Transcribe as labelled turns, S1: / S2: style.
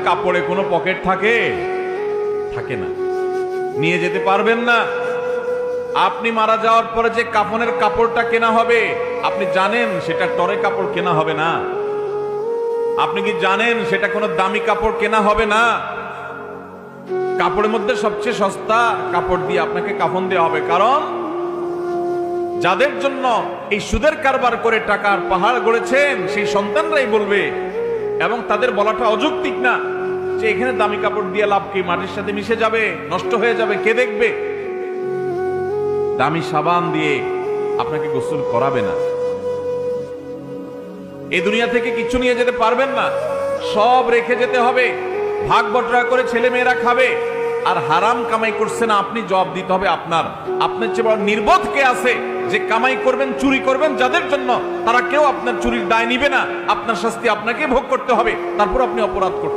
S1: কাপড়ে কোনো পকেট থাকে? থাকে না, নিয়ে যেতে পারবেন না। আপনি মারা যাওয়ার পরে যে কাফনের কাপড়টা কেনা হবে, আপনি জানেন সেটা টরে কাপড় কেনা হবে না? আপনি কি জানেন সেটা কোনো দামি কাপড় কেনা হবে না? কাপড়ের মধ্যে সবচেয়ে সস্তা কাপড় দিয়ে আপনাকে কাফন দেওয়া হবে। কারণ যাদের জন্য এই সুদের কারবার করে টাকার পাহাড় গড়েছেন, সেই সন্তানরাই বলবে, এবং তাদের বলাটা অযৌক্তিক না, যে এখানে দামি কাপড় দিয়ে লাভ কি, মাটির সাথে মিশে যাবে, নষ্ট হয়ে যাবে, কে দেখবে? দামি সাবান দিয়ে আপনাকে গোসল করাবে না। এই দুনিয়া থেকে কিছু নিয়ে যেতে পারবেন না, সব রেখে যেতে হবে। ভাগ বটরা করে ছেলে মেয়েরা খাবে, আর হারাম কামাই করছে না, আপনি জবাব দিতে হবে আপনার। আপনার চেয়ে বড় নির্বোধ কে আছে যে কামাই করবেন, চুরি করবেন যাদের জন্য, তারা কেউ আপনার চুরির দায় নিবে না। আপনার শাস্তি আপনাকে ভোগ করতে হবে, তারপর আপনি অপরাধ করতে